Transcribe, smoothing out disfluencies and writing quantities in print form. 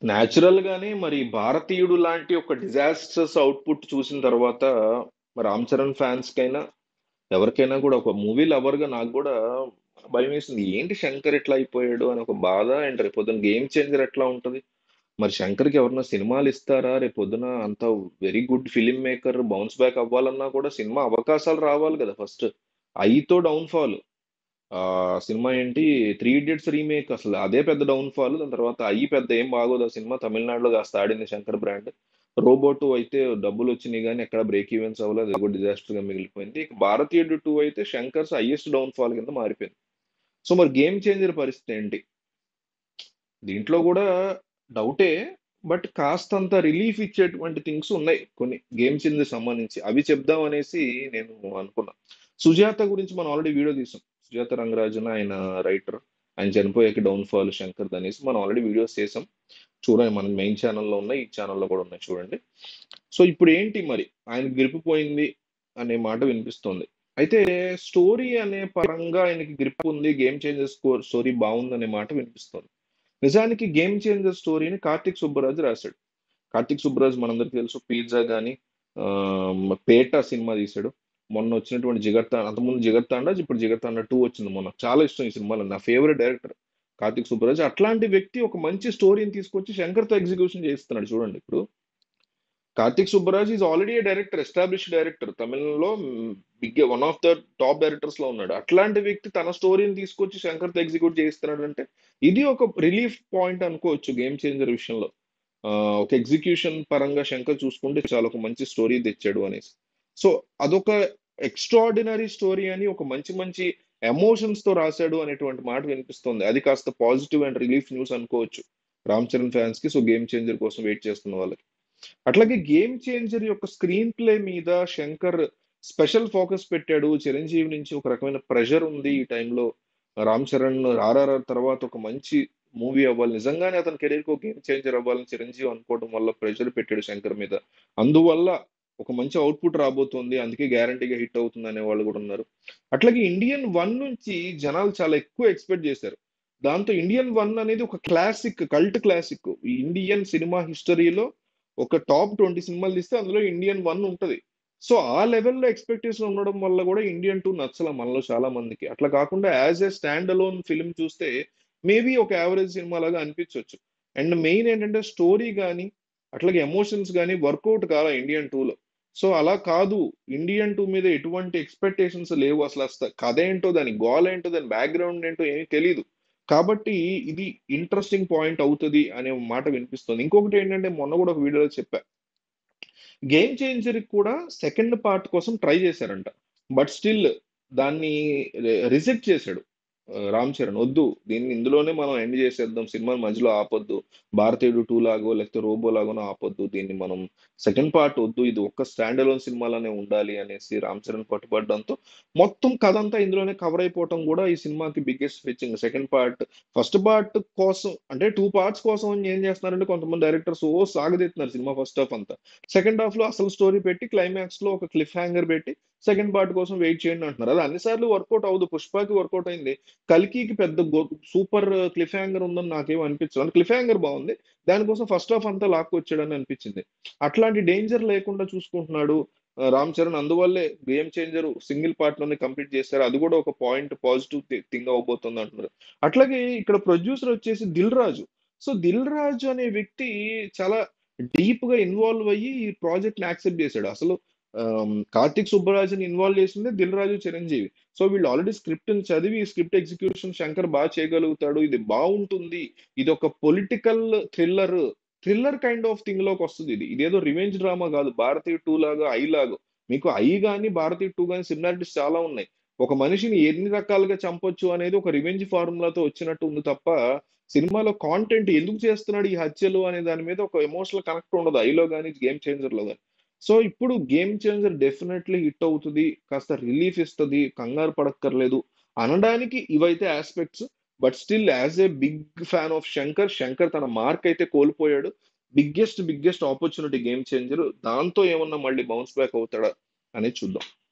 Natural గానే మరి భారతీయుడు లాంటి ఒక డిజాస్టర్స్ అవుట్పుట్ చూసిన తర్వాత మరి రామ్ చరణ్ ఫ్యాన్స్ కైనా ఎవరికైనా కూడా ఒక మూవీ లవర్ గా నాకు కూడా భయం వేసింది. ఏంటి శంకర్ ఇట్లా అయిపోయాడు అని ఒక బాధ. అండ్ రేపు పొద్దున గేమ్ చేంజర్ ఎట్లా ఉంటది? మరి శంకర్కి ఎవరన్నా సినిమాలు ఇస్తారా రేపు పొద్దున? అంత very good film maker bounce back అవ్వాలన్నా కూడా సినిమా అవకాశాలు రావాలి కదా ఫస్ట్. ఐతో డౌన్ ఫాల్. ఆ సినిమా ఏంటి, త్రీ ఇడియట్స్ రీమేక్, అసలు అదే పెద్ద డౌన్ ఫాల్. దాని తర్వాత అయ్యి పెద్ద ఏం బాగోదు ఆ సినిమా. తమిళనాడులో కాస్త ఆడింది శంకర్ బ్రాండ్. రోబోటు అయితే డబ్బులు వచ్చినాయి కానీ ఎక్కడ బ్రేక్ ఈవెన్స్ అవ్వలేదు, అది కూడా డిజాస్టర్ గా మిగిలిపోయింది. ఇక భారతీయుడు టూ అయితే శంకర్స్ హైయెస్ట్ డౌన్ ఫాల్ కింద మారిపోయింది. సో మరి గేమ్ చేంజర్ పరిస్థితి ఏంటి? దీంట్లో కూడా డౌటే. బట్ కాస్తంత రిలీఫ్ ఇచ్చేటువంటి థింగ్స్ ఉన్నాయి కొన్ని గేమ్ చేంజర్ సంబంధించి, అవి చెప్దాం అనేసి నేను అనుకున్నా. సుజాత గురించి మనం ఆల్రెడీ వీడియో తీసాం. సుజాత రంగరాజన్ ఆయన రైటర్. ఆయన చనిపోయాక డౌన్ ఫాల్ శంకర్ అనేసి మనం ఆల్రెడీ వీడియోస్ చేసాం. చూడండి, మన మెయిన్ ఛానల్లో ఉన్నాయి, ఈ ఛానల్లో కూడా ఉన్నాయి, చూడండి. సో ఇప్పుడు ఏంటి మరి, ఆయన గ్రిప్ పోయింది అనే మాట వినిపిస్తుంది. అయితే స్టోరీ అనే పరంగా ఆయనకి గ్రిప్ ఉంది, గేమ్ చేంజర్ స్టోరీ బాగుంది అనే మాట వినిపిస్తుంది. నిజానికి గేమ్ చేంజర్ స్టోరీని కార్తిక్ సుబ్బరాజు రాశాడు. కార్తిక్ సుబ్బరాజు మనందరికీ తెలుసు, పిజ్జా కానీ పేట సినిమా తీశాడు. మొన్న వచ్చినటువంటి జిగర్తాండ, అంతకుముందు జిగర్తాండ, ఇప్పుడు జిగర్తాండ టూ వచ్చింది మొన్న. చాలా ఇష్టం ఈ సినిమాలో, నా ఫేవరెట్ డైరెక్టర్ కార్తిక్ సుబ్బరాజు. అట్లాంటి వ్యక్తి ఒక మంచి స్టోరీని తీసుకొచ్చి శంకర్తో ఎగ్జిక్యూషన్ చేస్తున్నాడు. చూడండి ఇప్పుడు Karthik Subbaraj is already a director, established director, తమిళంలో big one of the top directors లో ఉన్నాడు. అట్లాంటి వ్యక్తి తన స్టోరీని తీసుకొచ్చి శంకర్తో ఎగ్జిక్యూట్ చేస్తున్నాడు అంటే ఇది ఒక రిలీఫ్ పాయింట్ అనుకోవచ్చు గేమ్ చేంజర్ విషయంలో. ఆ, ఒక ఎగ్జిక్యూషన్ పరంగా శంకర్ చూసుకుంటే చాలా ఒక మంచి స్టోరీ తెచ్చాడు అనేసి. సో అదొక ఎక్స్ట్రాడినరీ స్టోరీ అని, ఒక మంచి మంచి ఎమోషన్స్ తో రాశాడు అనేటువంటి మాట వినిపిస్తుంది. అది కాస్త పాజిటివ్ అండ్ రిలీఫ్ న్యూస్ అనుకోవచ్చు రామ్ చరణ్ ఫ్యాన్స్ కి, సో గేమ్ చేంజర్ కోసం వెయిట్ చేస్తున్న వాళ్ళకి. అట్లాగే గేమ్ చేంజర్ యొక్క స్క్రీన్ ప్లే మీద శంకర్ స్పెషల్ ఫోకస్ పెట్టాడు. చిరంజీవి నుంచి ఒక రకమైన ప్రెషర్ ఉంది ఈ టైంలో. రామ్ చరణ్ ఆర్ఆర్ఆర్ తర్వాత ఒక మంచి మూవీ అవ్వాలి, నిజంగానే అతని కెరీర్ కు గేమ్ చేంజర్ అవ్వాలని చిరంజీవి అనుకోవడం వల్ల ప్రెషర్ పెట్టాడు శంకర్ మీద. అందువల్ల ఒక మంచి అవుట్పుట్ రాబోతోంది, అందుకే గ్యారంటీగా హిట్ అవుతుంది అనే వాళ్ళు కూడా ఉన్నారు. అట్లాగే ఇండియన్ వన్ నుంచి జనాలు చాలా ఎక్కువ ఎక్స్పెక్ట్ చేశారు. దాంతో ఇండియన్ వన్ అనేది ఒక క్లాసిక్, కల్ట్ క్లాసిక్. ఈ ఇండియన్ సినిమా హిస్టరీలో ఒక టాప్ 20 సినిమాలు తీస్తే అందులో ఇండియన్ వన్ ఉంటది. సో ఆ లెవెల్లో ఎక్స్పెక్టేషన్ ఉండడం వల్ల కూడా ఇండియన్ టూ నచ్చల మనలో చాలా మందికి. అట్లా కాకుండా as a stand alone film చూస్తే మేబీ ఒక యావరేజ్ సినిమా లాగా అనిపించవచ్చు. అండ్ మెయిన్ ఏంటంటే స్టోరీ కానీ అట్లాగే ఎమోషన్స్ కానీ వర్కౌట్ కాల ఇండియన్ టూలో. సో అలా కాదు, ఇండియన్ టూ మీద ఎటువంటి ఎక్స్పెక్టేషన్స్ లేవు అసలు. కథ ఏంటో, దాని గోల్ ఏంటో, దాని బ్యాక్గ్రౌండ్ ఏంటో ఏమీ తెలియదు. కాబట్టి ఇది ఇంట్రెస్టింగ్ పాయింట్ అవుతుంది అనే మాట వినిపిస్తుంది. ఇంకొకటి ఏంటంటే మొన్న కూడా ఒక వీడియోలో చెప్పా, గేమ్ చేంజర్ కూడా సెకండ్ పార్ట్ కోసం ట్రై చేశారంట. బట్ స్టిల్ దాన్ని రిజెక్ట్ చేశాడు రామ్ చరణ్. వద్దు, దీన్ని ఇందులోనే మనం ఎండ్ చేసేద్దాం, సినిమాని మధ్యలో ఆపొద్దు, భారతీయుడు టూ లాగో లేకపోతే రోబో లాగోనో ఆపొద్దు, దీన్ని మనం సెకండ్ పార్ట్ వద్దు, ఇది ఒక్క స్టాండ్ అలోన్ సినిమాలోనే ఉండాలి అనేసి రామ్ చరణ్ పట్టుబడడంతో మొత్తం కథ అంతా ఇందులోనే కవర్ అయిపోవటం కూడా ఈ సినిమాకి biggest fetching. Second part, first part కోసం అంటే టూ పార్ట్స్ కోసం అని ఏం చేస్తున్నారంటే కొంతమంది డైరెక్టర్స్ సాగదీస్తున్నారు సినిమా ఫస్ట్ హాఫ్ అంతా. సెకండ్ హాఫ్ లో అసలు స్టోరీ పెట్టి క్లైమాక్స్ లో ఒక క్లిఫ్ హ్యాంగర్ పెట్టి సెకండ్ పార్ట్ కోసం వెయిట్ చేయండి అంటున్నారు. అది అన్నిసార్లు వర్కౌట్ అవ్వదు. పుష్పకి వర్కౌట్ అయింది, కల్కికి పెద్ద సూపర్ క్లిఫ్ హ్యాంగర్ ఉందని నాకేం అనిపించదు. అంటే క్లిఫ్ హ్యాంగర్ బాగుంది, దానికోసం ఫస్ట్ హాఫ్ అంతా లాక్కొచ్చాడని అనిపించింది. అట్లాంటి డేంజర్ లేకుండా చూసుకుంటున్నాడు రామ్ చరణ్. అందువల్లే గేమ్ చేంజర్ సింగిల్ పార్ట్ లోనే కంప్లీట్ చేశారు. అది కూడా ఒక పాయింట్ పాజిటివ్ థింగ్ అవబోతుంది అంటున్నారు. అట్లాగే ఇక్కడ ప్రొడ్యూసర్ వచ్చేసి దిల్ రాజు. సో దిల్ రాజు అనే వ్యక్తి చాలా డీప్ గా ఇన్వాల్వ్ అయ్యి ఈ ప్రాజెక్ట్ ని యాక్సెప్ట్ చేశాడు. అసలు కార్తిక్ సుబ్బరాజుని ఇన్వాల్వ్ చేసిందే దిల్ రాజు, చిరంజీవి. సో వీళ్ళు ఆల్రెడీ స్క్రిప్ట్ ని చదివి స్క్రిప్ట్ ఎగ్జిక్యూషన్ శంకర్ బాగా చేయగలుగుతాడు, ఇది బాగుంటుంది, ఇది ఒక political thriller, thriller kind of thing లోకి వస్తుంది. ఇదేదో రివెంజ్ డ్రామా కాదు, భారతీయ టూ లాగా ఐ లాగా. మీకు ఐ గానీ భారతీయ టూ గానీ సిమిలారిటీస్ చాలా ఉన్నాయి. ఒక మనిషిని ఎన్ని రకాలుగా చంపొచ్చు అనేది ఒక రివెంజ్ ఫార్ములాతో వచ్చినట్టు ఉంది తప్ప సినిమాలో కాంటెంట్ ఎందుకు చేస్తున్నాడు ఈ హత్యలు అనే దాని మీద ఒక ఎమోషనల్ కనెక్ట్ ఉండదు ఐలో కానీ గేమ్ చేంజర్ లో కానీ. సో ఇప్పుడు గేమ్ చేంజర్ డెఫినెట్లీ హిట్ అవుతుంది, కాస్త రిలీఫ్ ఇస్తుంది, కంగారు పడక్కర్లేదు అనడానికి ఇవైతే aspects. But still as a big fan of Shankar, Shankar తన మార్క్ అయితే కోల్పోయాడు. బిగ్గెస్ట్ ఆపర్చునిటీ గేమ్ చేంజర్, దాంతో ఏమన్నా మళ్ళీ బౌన్స్ బ్యాక్ అవుతాడా అనేది చూద్దాం.